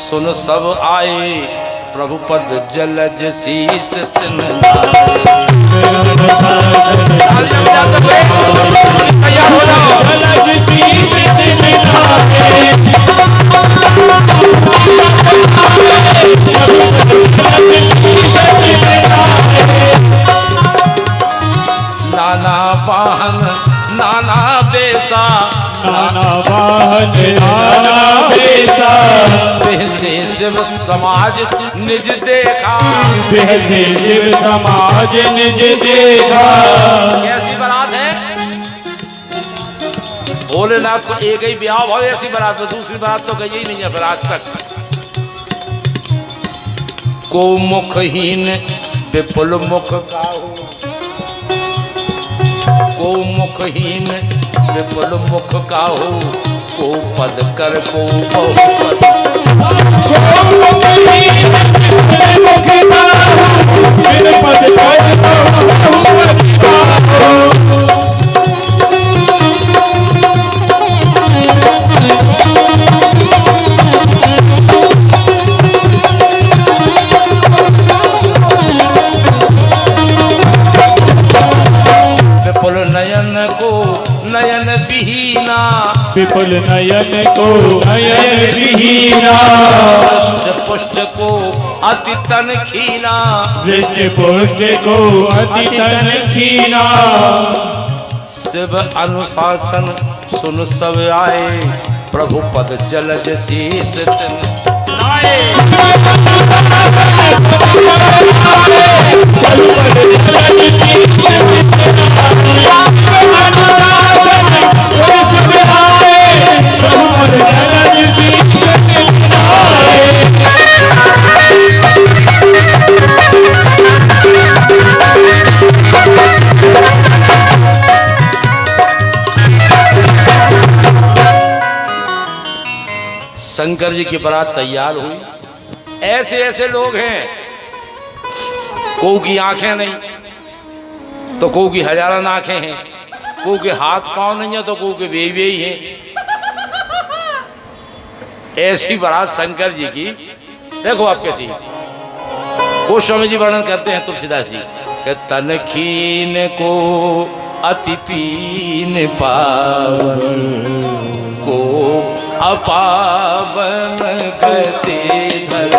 सुन सब आए, प्रभु पद जलज शीस तिन नाना वाहन नाना बेसा, नाना वाहन नाना बेसा, बेसे शिव समाज निज देखा, बेसे शिव समाज निज देखा। कैसी बारात है? भोलेनाथ को एक ही ब्याह हो, ऐसी बारात में दूसरी बारात तो गई ही नहीं है फिर आज तक। को मुखहीन विपुल मुख काहू, को मुखहीन विपुल मुख काहू, को पद कर को बहुपद। विपुल नयन को नयन विहीना, विपुल नयन को नयन विहीना, पुष्ट पुष्ट को अति तन खीना, वृष्ट पुष्ट को अति तन खीना। शिव अनुशासन सुन सब आए, प्रभु पद जलज शीस तिन नाए। शंकर जी की बारात तैयार हुई। ऐसे ऐसे लोग हैं, कोई की आंखें नहीं तो कोई की हजारन आंखें हैं, कोई के हाथ पांव नहीं है तो कोई के बेई बेई हैं। ऐसी बारात शंकर जी की। देखो आप कैसी। गोस्वामी जी वर्णन करते हैं तुलसीदास जी के तन खीन को अति पीन पावन, को अपावन गति धर।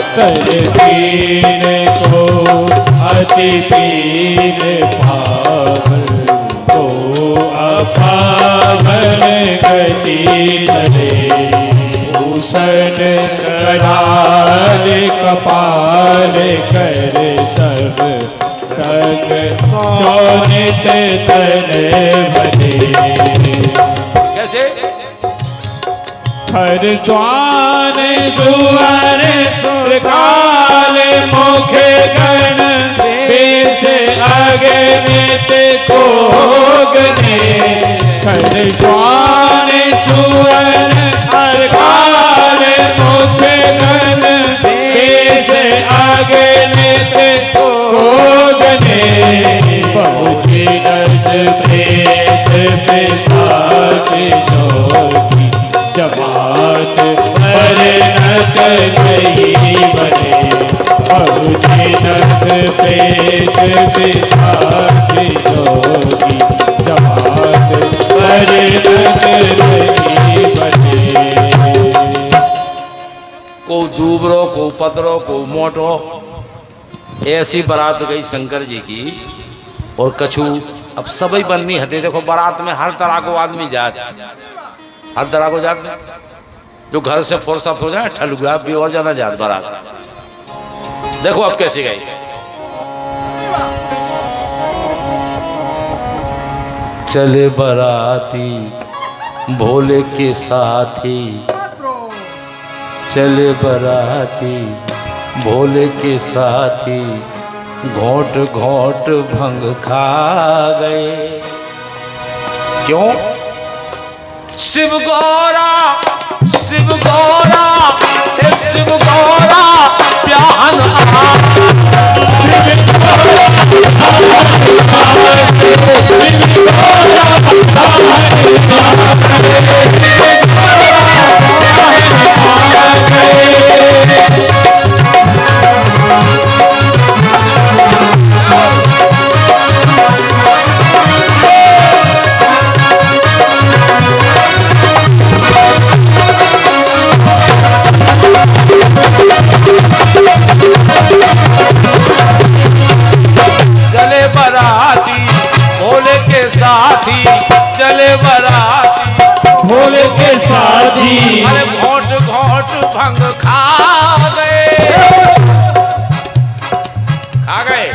तन खीन को अति पीन पावन, को अपावन गति धरे। भूषण कराल कपाल कर सब संग, शोणित तन भरे। कैसे? हर ज्वान सुवर सुरकाल, मुख गण बेस अगणित कोगने। हर ज्वान सुवर सुरकाल, मुख गण बेस अगणित कोगने। पहुँचे दस प्रेत पिशाच शोकी, जमात परिणत गई बने। पहुँचे दस प्रेत पिशाच योगी, जमात परिणत गई बने। को दूबरो को पतरो को मोटो, ऐसी बारात गई शंकर जी की। और कछु अब सभी बननी हते। देखो बारात में हर तरह को आदमी जात, हर तरह को जात। जो घर से फुर्सत हो जाए ठलुआ भी और ज्यादा जात बारात। देखो अब कैसे गई। चले बाराती भोले के साथी, चले बाराती भोले के साथी, घोट घोट भंग खा गए। क्यों? शिव गौरा शिव गौरा शिव गौरा प्यान आ। मोट भंग खा गए, खा गए।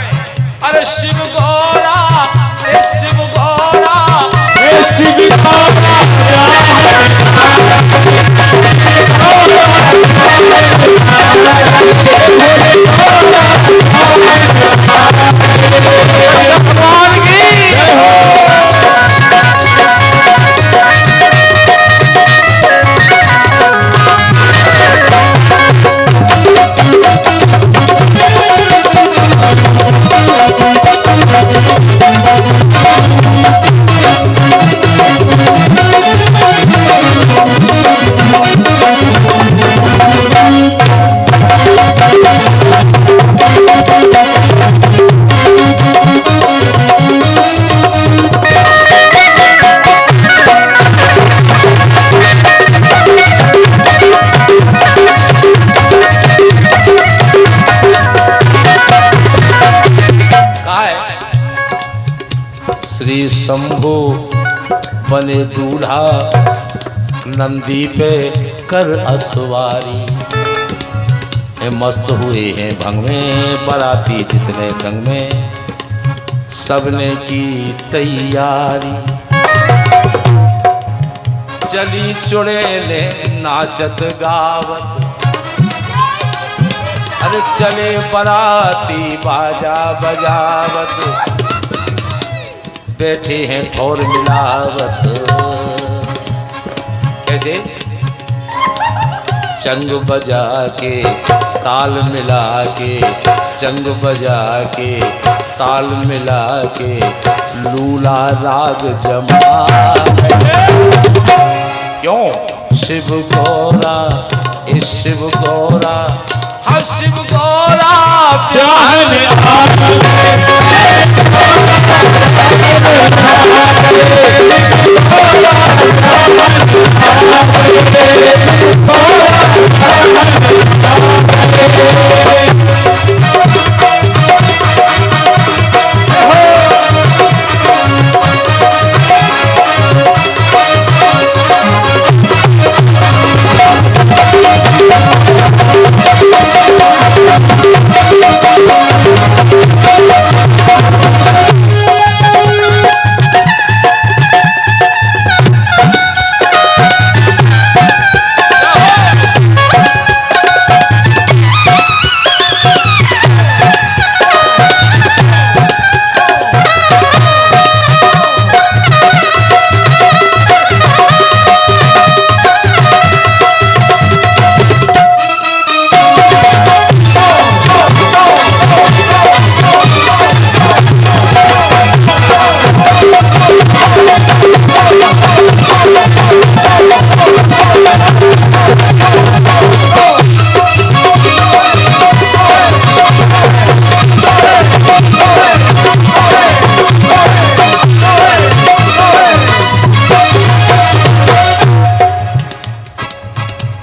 अरे शिव गौरा, अरे शिव गौरा, शिव गौरा भगवान की श्री शंभु बने दूल्हा, नंदी पे कर असवारी। ये मस्त हुए हैं भंग में बाराती जितने संग में, सबने की तैयारी। चली चुड़ैले नाचत गावत, अरे चले बाराती बाजा बजावत, बैठे हैं ठोर मिलावत। कैसे? चंग बजा के ताल मिला के, चंग बजा के ताल मिला के, लूला राग जमा। क्यों? शिव गौरा, इस शिव गौरा, हाँ शिव गौरा प्यार में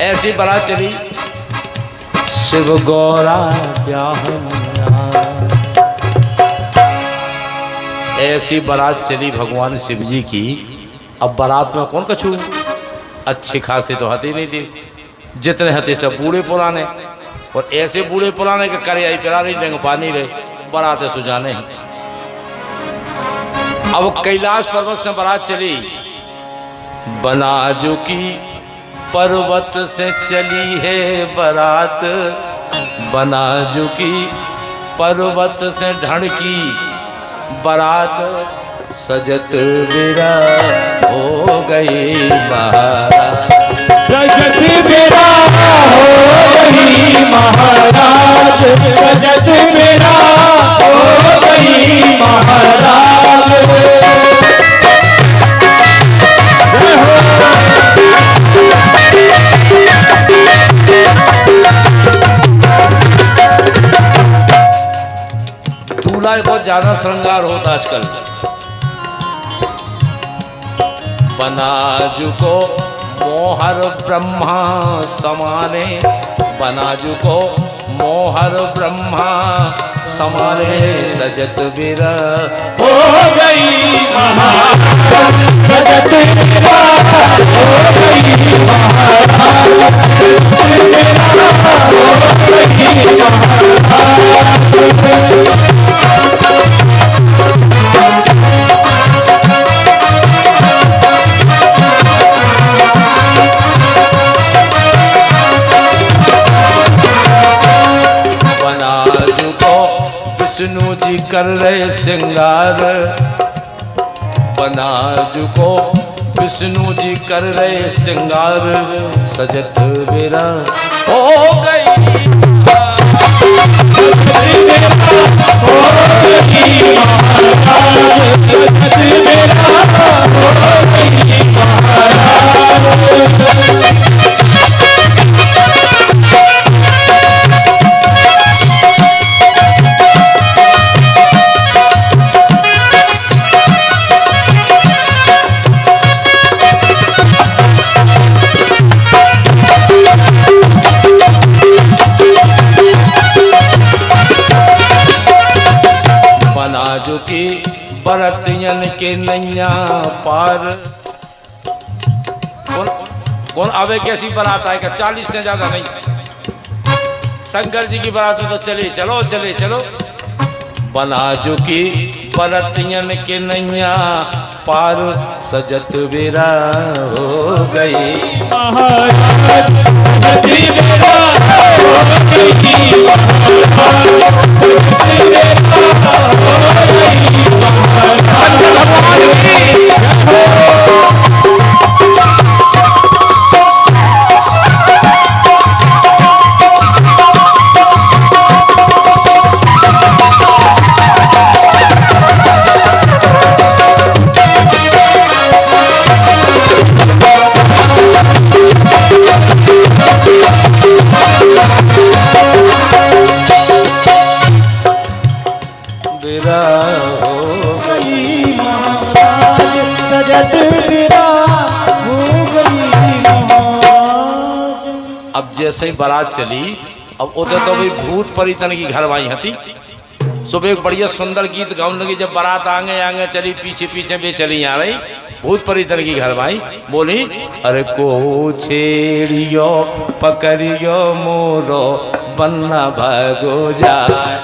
ऐसी बारात चली शिव गौरा ब्याह, ऐसी बारात चली भगवान शिव जी की। अब बारात में कौन कछू अच्छे खासे तो हते नहीं थे, जितने हते सब बूढ़े पुराने, और ऐसे बूढ़े पुराने के करे आई पिरा नहीं लेंगे पानी रहे, बारात सुजाने हैं। अब कैलाश पर्वत से बारात चली, बनाजू की पर्वत से चली है बारात, बनाजू की पर्वत से ढड़की बारात, सजत बिरा हो गई महाराज, सजत मेरा हो गई महाराज, सजत मेरा हो गई महाराज। दूल्हा बहुत ज्यादा श्रृंगार होता आजकल। बनाजू को मोहर ब्रह्मा समाने, बनाजू को मोहर ब्रह्मा समारे सजत बिरा हो गई महाराज सजत बिरा हो गई महाराज विष्णु जी कर रहे श्रृंगार बनाज को विष्णु जी कर रहे श्रृंगार सजत बेरा हो गई की बरतियन के नैया पार कौन आवे कैसी बारात आएगा 40 से ज्यादा नहीं शंकर जी की बारात में तो चले चलो चले चलो बनाजो की बरतियन के नैया पार सजत बेरा हो गई अब जैसे ही बारात चली अब उधर तो भाई भूत परितन की घर आई हती सुबह एक बढ़िया सुंदर गीत गाउन लगी जब बारात आगे आगे चली पीछे पीछे भी चली आ रही भूत परितन की घर आई बोली अरे को छेड़ियो पकड़ियो मोरो बन्ना भागो जाए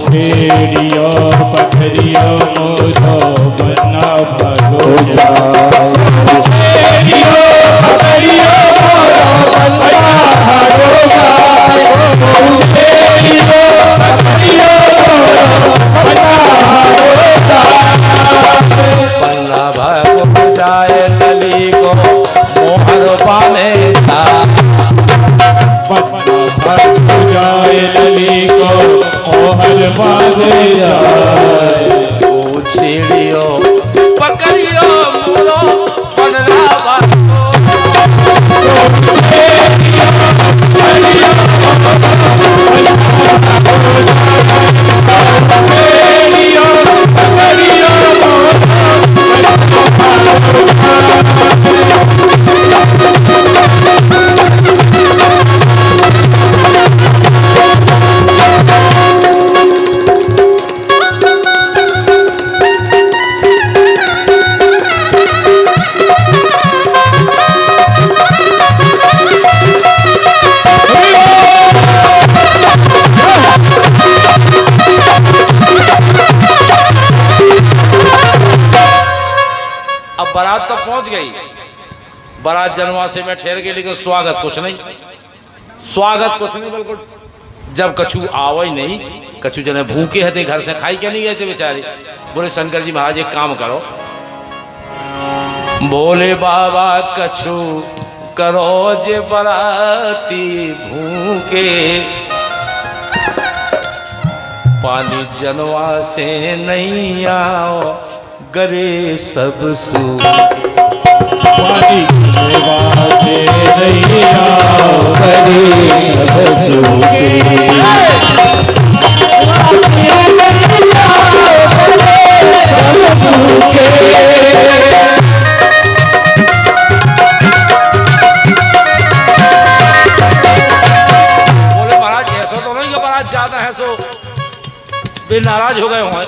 छेड़ियो पकड़ियो मोरो बन्ना भागो जाए छेड़ियो पकड़ियो पन्ना भागो जाए लली को मोहर पाने था पन्ना भागो जाए लली को मोहर पाने जाए ओ छेड़ियो पकड़ियो मोरो बन्ना भागो बारात तो पहुंच गई बारात जनवासे में ठहर गई लेकिन स्वागत कुछ नहीं बिल्कुल जब कछु आवे नहीं कछु जने भूखे हते घर से खाई के नहीं गए थे बेचारे बोले शंकर जी महाराज एक काम करो बोले बाबा कछु करो जे बराती भूखे पानी जनवा से नहीं आओ करे सब सू पानी जनवा से नहीं आओ करे सब सूखे बोले महाराज ऐसा तो नहीं कि बारात ज्यादा है सो वे नाराज हो गए हों।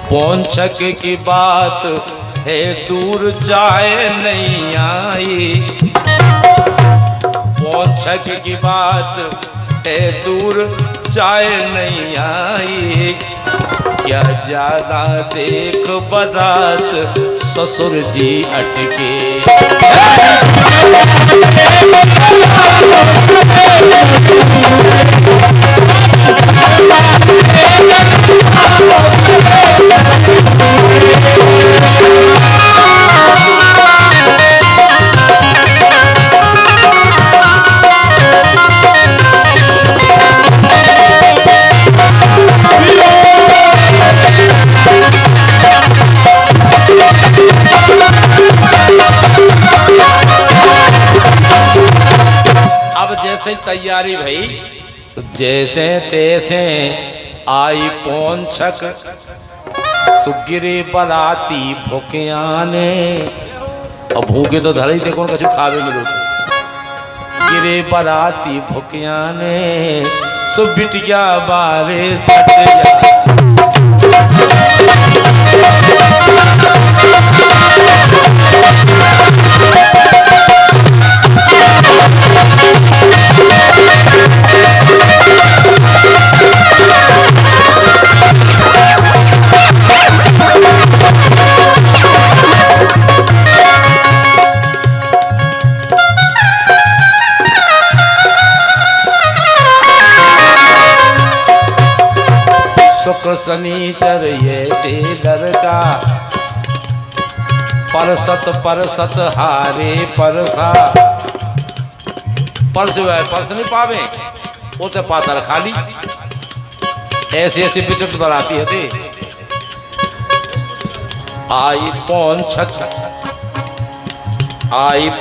पौंछक की बात है दूर जाए नहीं आई, पौंछक की बात है दूर जाए नहीं आई, क्या ज्यादा देख बारात ससुर जी अटके। जैसे तैयारी भई तो जैसे तैसे आई पौंछक, तो गिरे बराती भूखियाने। और भूखे तो धरे देखो कछु खावे मिलो, गिरे बराती भूखियाने, सो बिटिया बारे सट जा। शुक्र शनिचर ये तेलर का, परसत परसत हारे परसा। परस परस नहीं पावे वो तो पातर खाली, ऐसे ऐसे विचित्र बनाती है थे। आई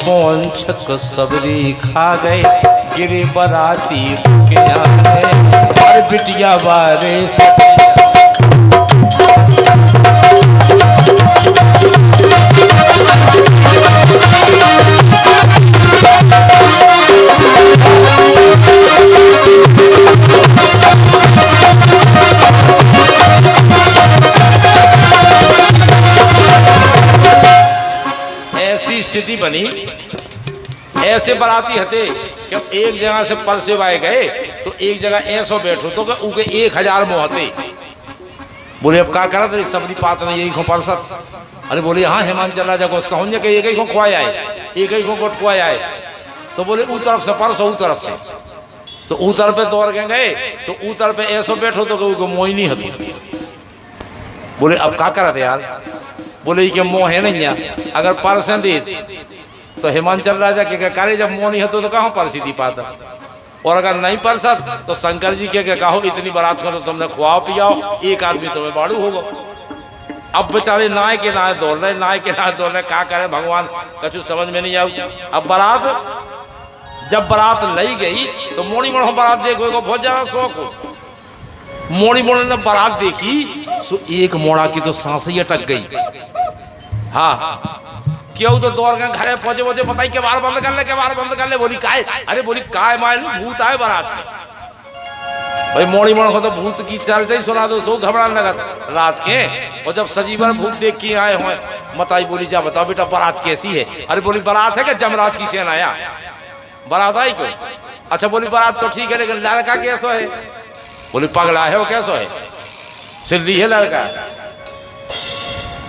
पौंछक सबरी खा गए, गिरे बराती के आने, और बिटिया बारे सट। ऐसी स्थिति बनी, ऐसे बराती हते कि एक जगह से परसे बाए गए तो एक जगह ऐसो बैठो तो उनके 1000 मोहते। बोले अब क्या करा तेरी सबरी पात नहीं यही खो परसत। अरे बोले हाँ हिमांचल राजा को सहूंज के एक ही को खुआया है, एक ही को गोट खुआया है। तो बोले ऊ तरफ से परसो ऊ तरफ से, तो ऊ तरफ पे दौड़ के गए तो ऊ तरफ पे ऐसो बैठो तो मोह नहीं हती। बोले अब क्या करा थे यार, बोले कि मोह है नहीं है, अगर परस दी तो हिमांचल राजा के कार्य जब मोह नहीं होते तो कहाँ परसी दी पाता, और अगर नहीं परसत तो शंकर जी के कहो इतनी बारात को तो तुमने खुआओ पियाओ, एक आदमी तुम्हें बाड़ू होगा। अब बेचारे नाय के नाय दौड़ रहे, नाय के नाय दौड़ रहे, क्या करे भगवान कछु समझ में नहीं आऊ। अब बारात जब बारात लई गई तो मोड़ी मोड़ बारात देखो को बहुत ज्यादा शौक हो। मोड़ी मोड़ ने बारात देखी सो एक मोड़ा की तो सांस ही अटक गई। हाँ क्यों तो दौड़ गए घरे पहुंचे पहुंचे बताई के बार बंद कर ले। बोली काय, अरे बोली काय मायलू भूत आए बारात में। भाई मोड़ी मोड़ को तो भूत की चर्चा सुना दो, सो घबराने लगा रात के। और जब सजीवन भूत देख के आए हुए मताई बोली जा बताओ बेटा बारात कैसी है। अरे बोली बारात है क्या जमराज की सेना आया, बारात आई कोई। अच्छा बोली बारात तो ठीक है लेकिन लड़का कैसो है। बोली पगला है वो कैसो है, सिद्धि है लड़का।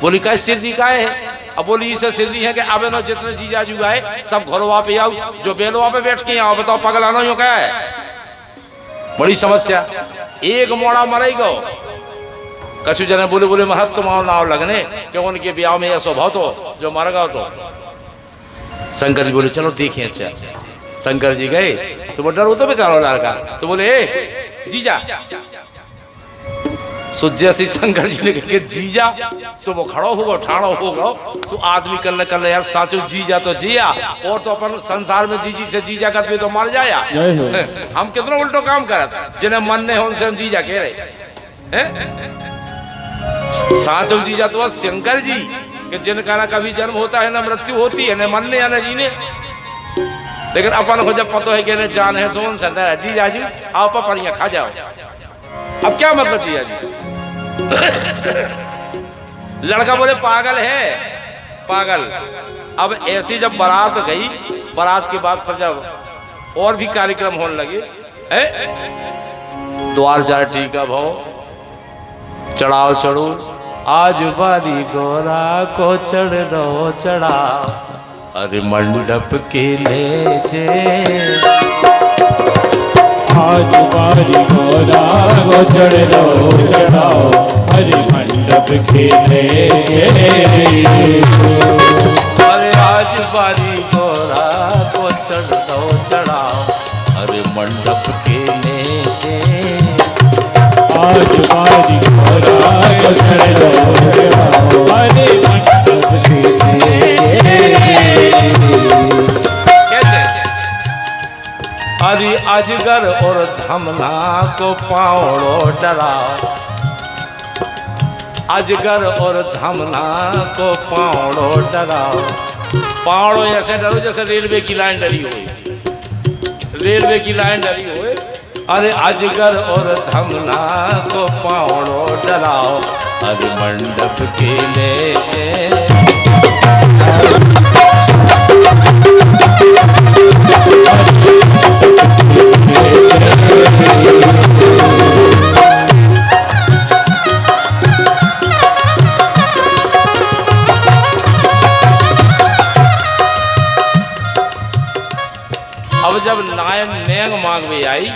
बोली का सिद्धि का है। अब बोली इसे सिद्धि है कि अब ना जितने जीजा जुगा है सब घरों पे आओ, जो बेलवा पे बैठ के आओ, बताओ पगला नहीं हो क्या है। बड़ी समस्या, एक मोड़ा मरई गो। कछु जने बोले बोले महत तुम्हारा नाव लगने क्यों उनके ब्याह में यह स्वभाव तो जो मर गया तो। शंकर जी बोले चलो देखें। अच्छा शंकर जी गए तो वो डर हो तो बेचारा लड़का, तो बोले जीजा। सो जैसे शंकर जी ने कहा जीजा, सो वो खड़ो होगा ठाड़ो होगा। सो आदमी कर ले यार साचो जीजा तो जिया, और तो अपन संसार में जीजी से जीजा करते तो मर जाया। हम कितना उल्टो काम करत, जिन्हें मन ने उनसे हम जीजा कह रहे साचो जीजा तो शंकर जी कि जिनका ना कभी जन्म होता है ना मृत्यु होती है, न मरने या न जीने। लेकिन अपन को जब पता है कि जान है सोन सदा है जी जाजी आओ पपड़ियाँ खा जाओ। अब क्या मतलब जी जाजी? लड़का बोले पागल है पागल। अब ऐसी जब बारात गई, बारात के बाद फिर जब और भी कार्यक्रम होने लगे, द्वार चार टीका भाव चढ़ाओ चढ़ो, आज बारी गोरा को चढ़ दो चढ़ाओ, अरे मंडप के ले जे आज बारी गोरा को चढ़ दो चढ़ाओ, अरे मंडप के ले अरे आज बारी गोरा को चढ़ दो चढ़ाओ, अरे मंडप के ले जे आज बारी गोरा को चढ़ दो चढ़ाओ, अरे मंडप के अरे अजगर और धमना को पावड़ो डराओ, अजगर और धमना को पावड़ो डराओ। पावड़ो ऐसे डरो जैसे रेलवे की लाइन डरी हुई, रेलवे की लाइन डरी हुई। अरे अजगर और धमना को पावड़ो डराओ, अरे मंडप के ले अब जब नायन नेंग मांग में आई,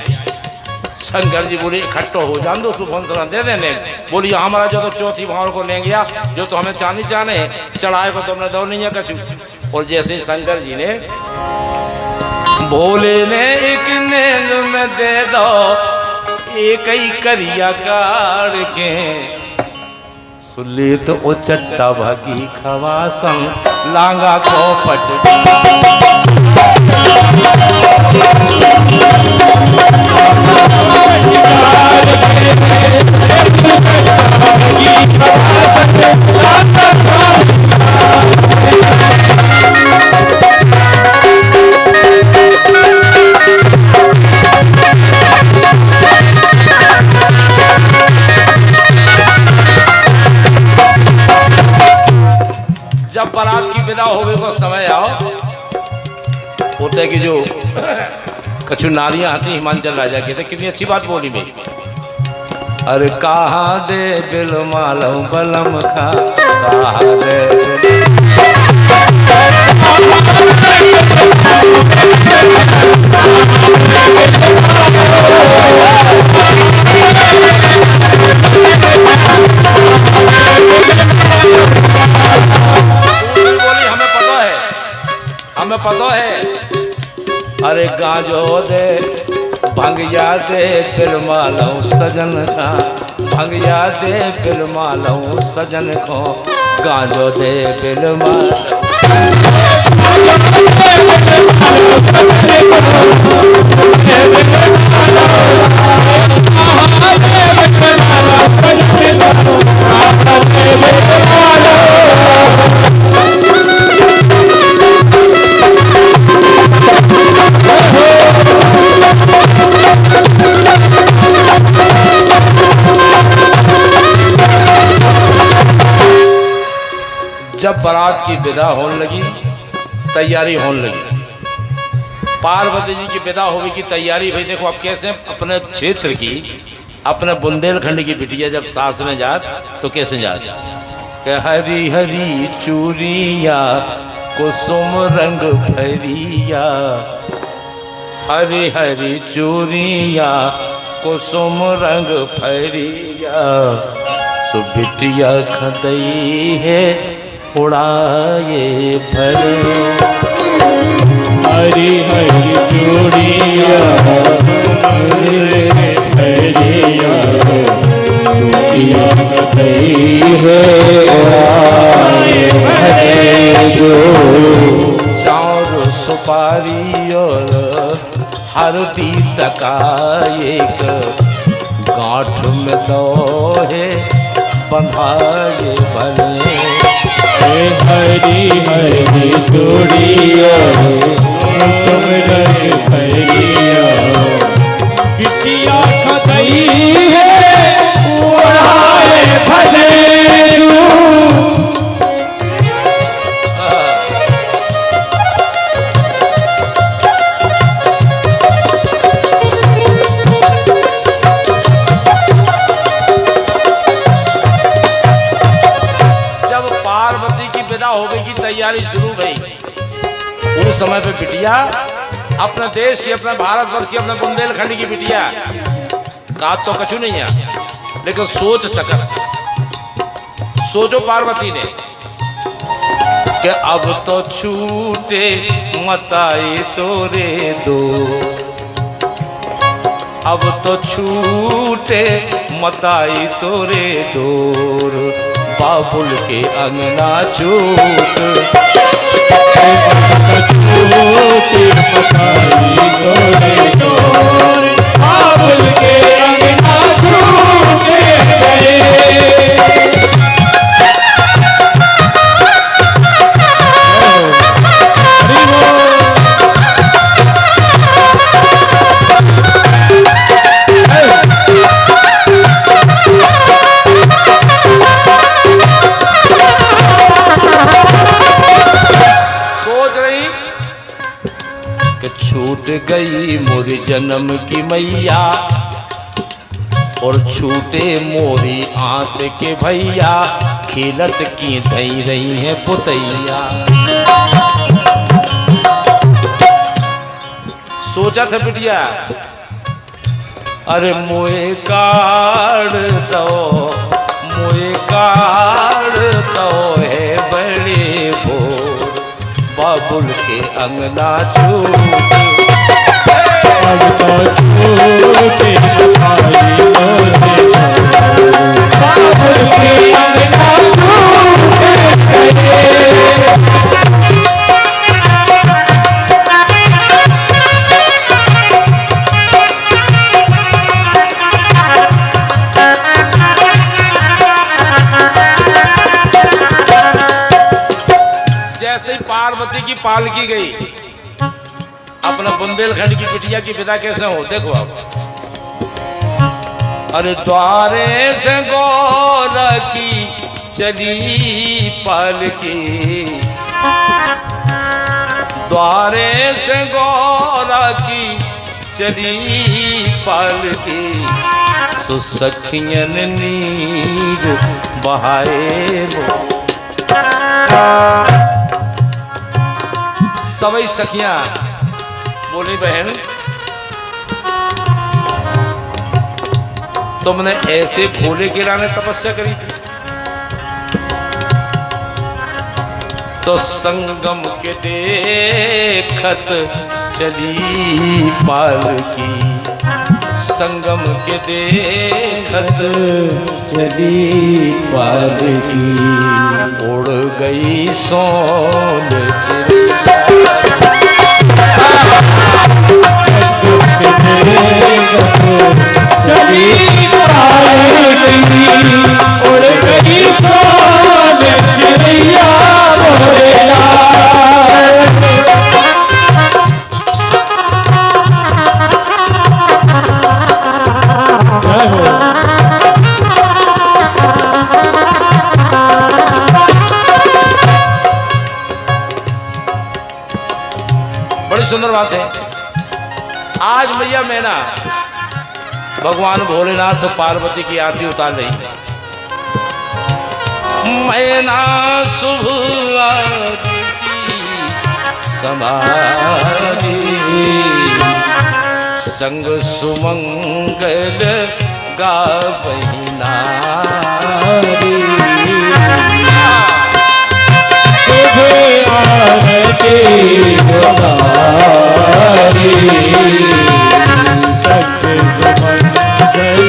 शंकर जी बोले इकट्ठो हो जान दो सुफंसरा दे देने। बोली हमारा जो तो चौथी भाव को ले गया, जो तो हमें चांदी चाने चढ़ाए को तुमने दो नहीं है कछु। और जैसे शंकर जी ने भोले ने एक नेंग में दे दो एक ही करिया काट के, सुले तो ओ चट्टा भागी खवा संग लांगा को पट जब बारात की विदा होवे को समय आओ, होते कि जो कछु नारियां आती हिमांचल राजा की, तो कितनी अच्छी बात बोली मेरी। अरे कहाँ दे बिल मालम बलम खा, कहाँ दे बोली हमें पता है। अरे गांजो दे भंगिया दे फिर मालू सजन खा, भंगिया दे फिर मालू सजन खो, गांजो दे फिर मालू जब बारात की विदा होने लगी, तैयारी होने लगी, पार्वती जी की विदा होने की तैयारी भाई। देखो अब कैसे अपने क्षेत्र की, अपने बुंदेलखंड की बिटिया जब सास में जात तो कैसे जात कि हरी हरी चूड़िया कुसुम रंग भरिया, हरी हरी चूड़िया कुसुम रंग भरिया, सो बिटिया खदई है उड़ाए भर। हरी हरी चूड़िया भरिया, चूड़िया कतई है उड़ाए भरे जो। चार सुपारी और हरदी टका एक, गांठ में दो है बंधाए भले। हरी हरी चूड़िया कुसुम तैयारी शुरू भई। उस समय पे बिटिया अपने देश की, अपने भारतवर्ष की, अपने बुंदेलखंड की बिटिया का तो कछु नहीं है, लेकिन सोच सकत। सोचो पार्वती ने कि अब तो छूटे मताए तोरे दो, अब तो छूटे मताई तोरे दूर, बाबुल के अंगना छूट, छूटे मताई तोरे दूर, बाबुल के अंगना छूट गए। छूट गई मोरी जन्म की मैया और छूटे मोरी आंत के भैया, खिलत की दई रही है पुतैया। सोचा था बिटिया, अरे मोए काढ़ दो, मोए काढ़ दो है बड़े भोर, बाबुल के अंगना छूट, अब तो छूटे मताई तोरे दूर, बाबुल के अंगना छूट गए। जैसे ही पार्वती की पालकी गई, अपना बुंदेलखंड की बिटिया की विदा कैसे हो देखो आप। अरे द्वारे से गौरा की चली पालकी, द्वारे से गौरा की चली पालकी, सो सखियन नीर बहाए वो, सभी सखियां बोली बहन तुमने ऐसे भोले गिराने तपस्या करी थी, तो संगम के देखत चली पालकी, संगम के देखत चली पालकी, उड़ गई सोन चली पालकी, उड़ गई सोन चिड़िया मोरे लाल। जय हो। बड़ी सुंदर बात है। आज मैया मैना भगवान भोलेनाथ से पार्वती की आरती उतार रही। मैना शुभ आरती समारी, संग सुमंगल गावही नारी, शुभ आरती गुजारी, संग सुमंगल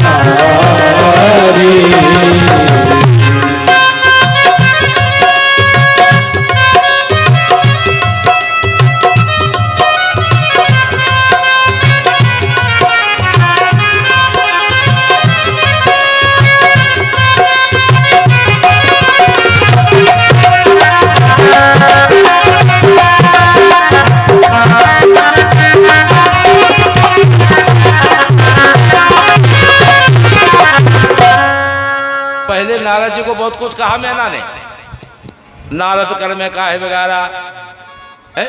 गावही नारी। पहले नारद जी को बहुत कुछ कहा मैना ने, नारद कर में काहे वगैरह है